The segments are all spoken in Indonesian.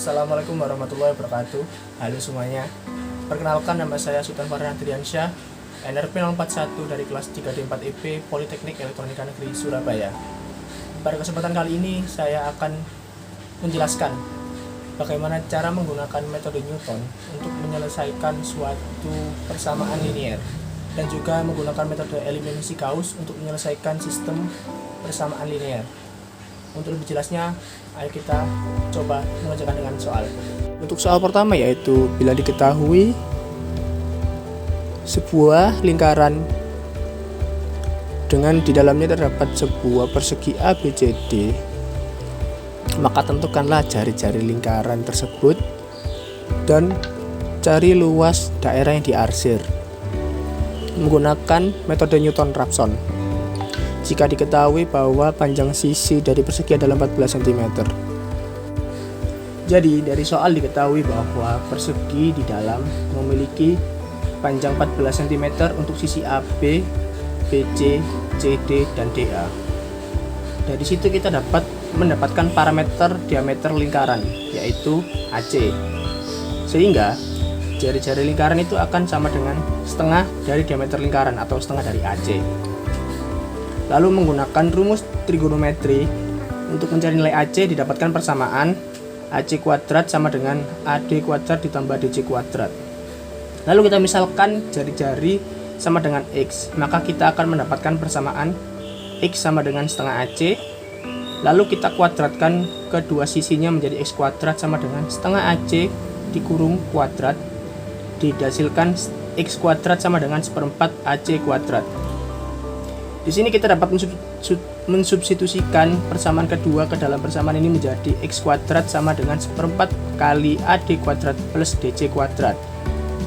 Assalamualaikum warahmatullahi wabarakatuh. Halo semuanya. Perkenalkan, nama saya Sultan Farhan Triansyah, NRP 041 dari kelas 3D4 EP Politeknik Elektronika Negeri Surabaya. Pada kesempatan kali ini saya akan menjelaskan bagaimana cara menggunakan metode Newton untuk menyelesaikan suatu persamaan linier, dan juga menggunakan metode eliminasi Gauss untuk menyelesaikan sistem persamaan linier. Untuk lebih jelasnya, ayo kita coba mengerjakan dengan soal. Untuk soal pertama, yaitu bila diketahui sebuah lingkaran dengan di dalamnya terdapat sebuah persegi ABCD, maka tentukanlah jari-jari lingkaran tersebut dan cari luas daerah yang diarsir menggunakan metode Newton-Raphson. Jika diketahui bahwa panjang sisi dari persegi adalah 14 cm. Jadi dari soal diketahui bahwa persegi di dalam memiliki panjang 14 cm untuk sisi AB, BC, CD, dan DA. Dari situ kita dapat mendapatkan parameter diameter lingkaran, yaitu AC. Sehingga jari-jari lingkaran itu akan sama dengan setengah dari diameter lingkaran atau setengah dari AC. Lalu menggunakan rumus trigonometri untuk mencari nilai AC, didapatkan persamaan AC kuadrat sama dengan AD kuadrat ditambah DC kuadrat. Lalu kita misalkan jari-jari sama dengan X, maka kita akan mendapatkan persamaan X sama dengan setengah AC. Lalu kita kuadratkan kedua sisinya menjadi X kuadrat sama dengan setengah AC dikurung kuadrat, dihasilkan X kuadrat sama dengan seperempat AC kuadrat. Di sini kita dapat mensubstitusikan persamaan kedua ke dalam persamaan ini menjadi X kuadrat sama dengan seperempat kali AD kuadrat plus DC kuadrat,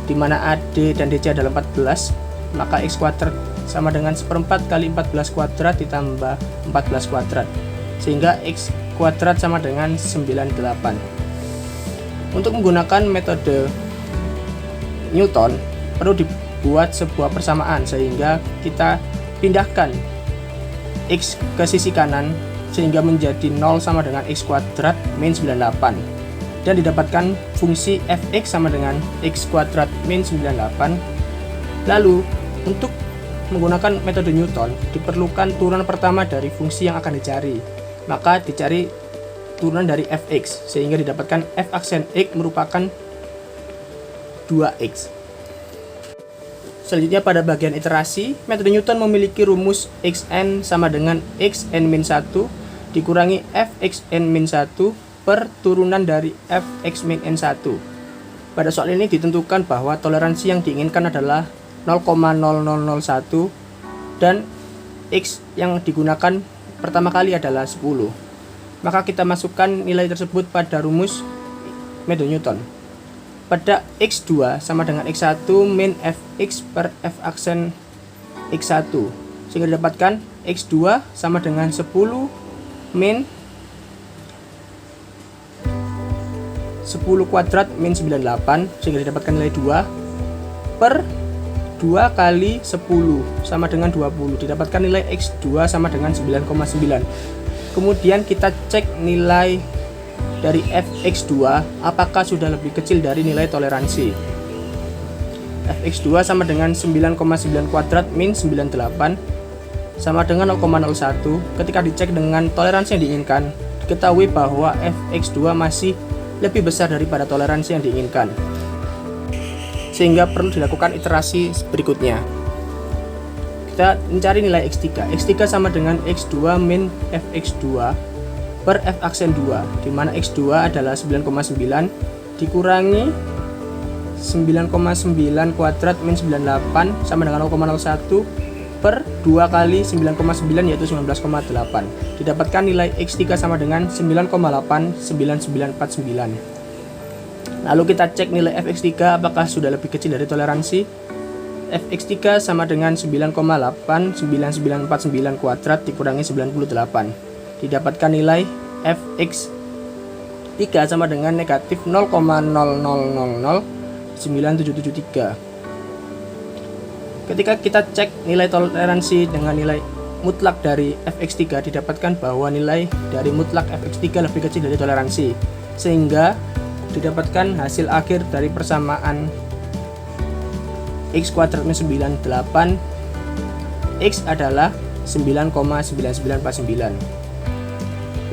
di mana AD dan DC adalah 14, maka X kuadrat sama dengan seperempat kali 14 kuadrat ditambah 14 kuadrat, sehingga X kuadrat sama dengan 98. Untuk menggunakan metode Newton perlu dibuat sebuah persamaan, sehingga kita pindahkan X ke sisi kanan sehingga menjadi 0 sama dengan X kuadrat min 98, dan didapatkan fungsi fx sama dengan X kuadrat min 98. Lalu untuk menggunakan metode Newton diperlukan turunan pertama dari fungsi yang akan dicari, maka dicari turunan dari fx sehingga didapatkan f aksen x merupakan 2x. Selanjutnya pada bagian iterasi, metode Newton memiliki rumus xn sama dengan xn-1 dikurangi fxn-1 per turunan dari fx-n1. Pada soal ini ditentukan bahwa toleransi yang diinginkan adalah 0,0001 dan x yang digunakan pertama kali adalah 10. Maka kita masukkan nilai tersebut pada rumus metode Newton. Pada x2 sama dengan x1 min fx per f aksen x1, sehingga didapatkan x2 sama dengan 10 min 10 kuadrat min 98, sehingga didapatkan nilai 2 per 2 kali 10 sama dengan 20, didapatkan nilai x2 sama dengan 9,9. Kemudian kita cek nilai dari fx2 apakah sudah lebih kecil dari nilai toleransi. fx2 sama dengan 9,9 kuadrat min 98 sama dengan 0,01. Ketika dicek dengan toleransi yang diinginkan, diketahui bahwa fx2 masih lebih besar daripada toleransi yang diinginkan, sehingga perlu dilakukan iterasi berikutnya. Kita mencari nilai x3. x3 sama dengan x2 min fx2 per f aksen 2, di mana x2 adalah 9,9 dikurangi 9,9 kuadrat min 98 sama dengan 0,01 per 2 kali 9,9 yaitu 19,8. Didapatkan nilai x3 sama dengan 9,89949. Lalu kita cek nilai fx3 apakah sudah lebih kecil dari toleransi. fx3 sama dengan 9,89949 kuadrat dikurangi 98. Didapatkan nilai fx3 sama dengan negatif 0,0009773. Ketika kita cek nilai toleransi dengan nilai mutlak dari fx3, didapatkan bahwa nilai dari mutlak fx3 lebih kecil dari toleransi, sehingga didapatkan hasil akhir dari persamaan X kuadratnya 98, X adalah 9,9949.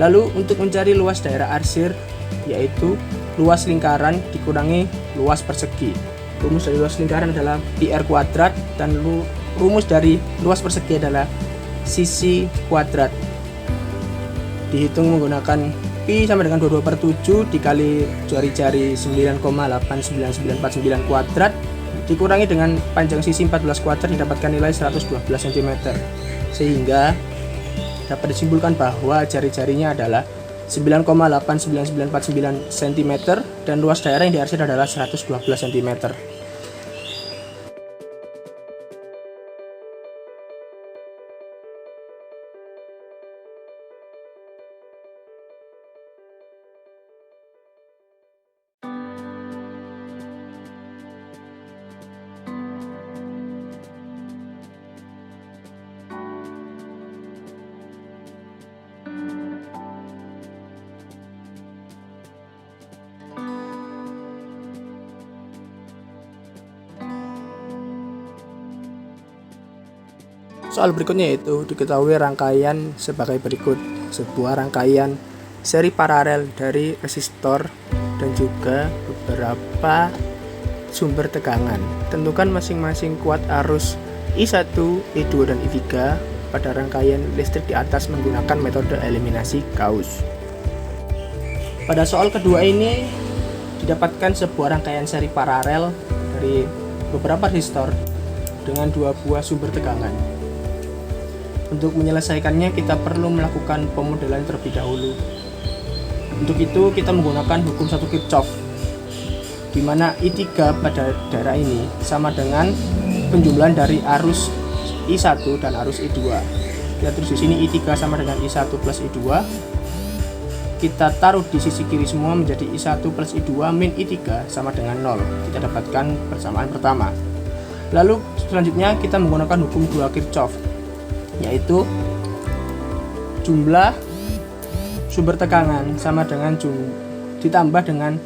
Lalu untuk mencari luas daerah arsir, yaitu luas lingkaran dikurangi luas persegi. Rumus dari luas lingkaran adalah pi r kuadrat, dan rumus dari luas persegi adalah sisi kuadrat. Dihitung menggunakan pi sama dengan 22/7 dikali jari-jari 9,89949 kuadrat dikurangi dengan panjang sisi 14 kuadrat didapatkan nilai 112 cm. Sehingga dapat disimpulkan bahwa jari-jarinya adalah 9,89949 cm dan luas daerah yang diarsir adalah 112 cm. Soal berikutnya yaitu diketahui rangkaian sebagai berikut. Sebuah rangkaian seri paralel dari resistor dan juga beberapa sumber tegangan. Tentukan masing-masing kuat arus I1, I2, dan I3 pada rangkaian listrik di atas menggunakan metode eliminasi Gauss. Pada soal kedua ini didapatkan sebuah rangkaian seri paralel dari beberapa resistor dengan dua buah sumber tegangan. Untuk menyelesaikannya kita perlu melakukan pemodelan terlebih dahulu. Untuk itu kita menggunakan hukum 1 Kirchhoff, di mana I3 pada daerah ini sama dengan penjumlahan dari arus I1 dan arus I2. Kita terus di sini I3 sama dengan I1 plus I2. Kita taruh di sisi kiri semua menjadi I1 plus I2 min I3 sama dengan 0. Kita dapatkan persamaan pertama. Lalu selanjutnya kita menggunakan hukum 2 Kirchhoff, yaitu jumlah sumber tegangan sama dengan ditambah dengan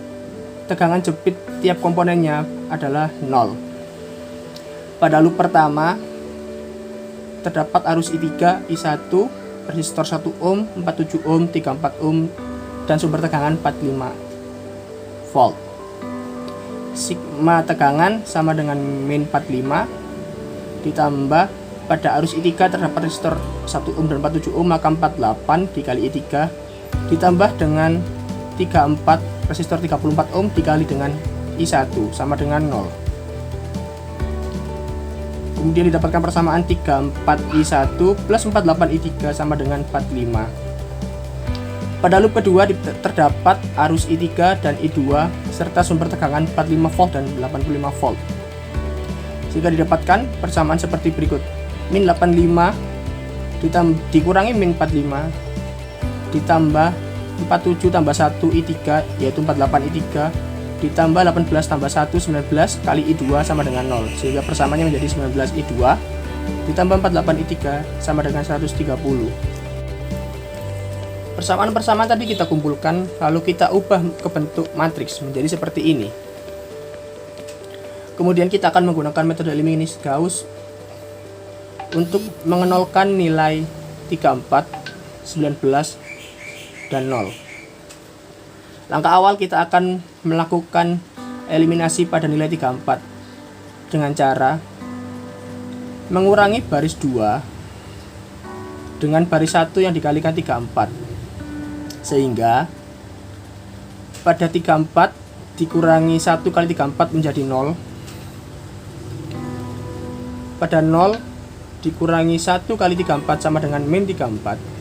tegangan jepit tiap komponennya adalah 0. Pada loop pertama terdapat arus I3, I1, resistor 1 ohm, 47 ohm, 34 ohm, dan sumber tegangan 45 volt. Sigma tegangan sama dengan min 45 ditambah pada arus I3 terdapat resistor 1 ohm dan 47 ohm, maka 48 dikali I3 ditambah dengan 34 resistor 34 ohm dikali dengan I1 sama dengan 0. Kemudian didapatkan persamaan 34 I1 plus 48 I3 sama dengan 45. Pada loop kedua terdapat arus I3 dan I2 serta sumber tegangan 45 volt dan 85 volt. Sehingga didapatkan persamaan seperti berikut. Min 85 dikurangi min 45 ditambah 47 tambah 1 I3 yaitu 48 I3 ditambah 18 tambah 1 19 kali I2 sama dengan 0, sehingga persamaannya menjadi 19 I2 ditambah 48 I3 sama dengan 130. Persamaan-persamaan tadi kita kumpulkan lalu kita ubah ke bentuk matriks menjadi seperti ini. Kemudian kita akan menggunakan metode eliminasi Gauss untuk mengenolkan nilai 34, 19, dan 0. Langkah awal kita akan melakukan eliminasi pada nilai 34 dengan cara mengurangi baris 2 dengan baris 1 yang dikalikan 34. Sehingga pada 34 dikurangi 1 kali 34 menjadi 0. Pada 0 dikurangi 1 kali 34 sama dengan min 34.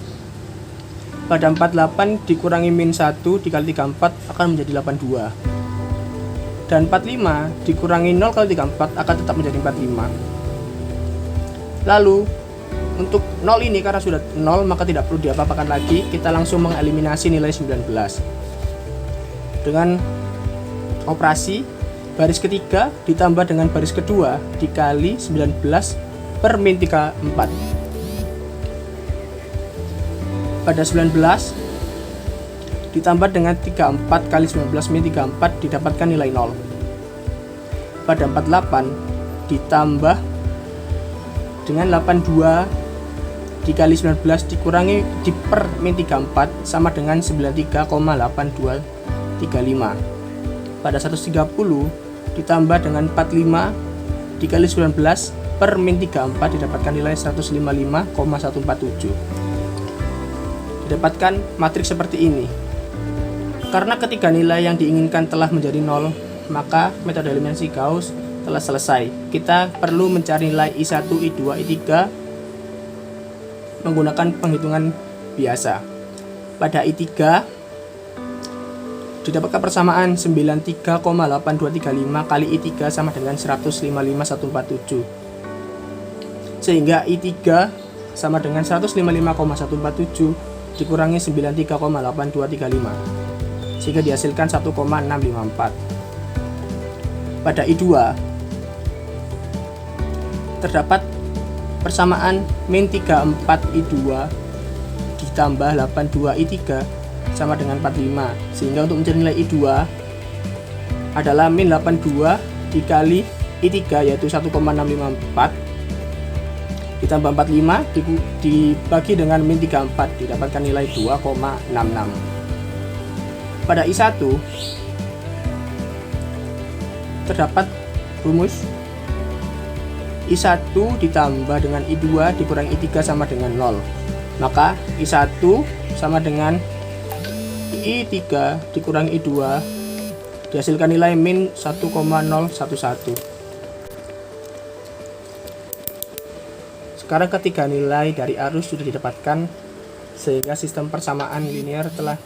Pada 48 dikurangi min 1 dikali 34 akan menjadi 82. Dan 45 dikurangi 0 kali 34 akan tetap menjadi 45. Lalu untuk 0 ini karena sudah 0 maka tidak perlu diapa-apakan lagi, kita langsung mengeliminasi nilai 19 dengan operasi baris ketiga ditambah dengan baris kedua dikali 19 per min 34. Pada 19 ditambah dengan 34 kali 19 min 34 didapatkan nilai 0. Pada 48 ditambah dengan 82 dikali 19 dikurangi di per min 34 sama dengan 93,8235. Pada 130 ditambah dengan 45 dikali 19 per min 34 didapatkan nilai 155,147. Didapatkan matriks seperti ini. Karena ketiga nilai yang diinginkan telah menjadi 0, maka metode eliminasi Gauss telah selesai. Kita perlu mencari nilai I1, I2, I3 menggunakan penghitungan biasa. Pada I3 didapatkan persamaan 93,8235 kali I3 sama dengan 155,147. Sehingga I3 sama dengan 155,147 dikurangi 93,8235. Sehingga dihasilkan 1,654. Pada I2 terdapat persamaan min 34 I2 ditambah 82 I3 sama dengan 45. Sehingga untuk mencari nilai I2 adalah min 82 dikali I3 yaitu 1,654 ditambah 45 dibagi dengan min 34 didapatkan nilai 2,66. Pada I1 terdapat rumus I1 ditambah dengan I2 dikurangi I3 sama dengan 0. Maka I1 sama dengan I3 dikurangi I2 dihasilkan nilai min 1,011. Sekarang ketiga nilai dari arus sudah didapatkan, sehingga sistem persamaan linear telah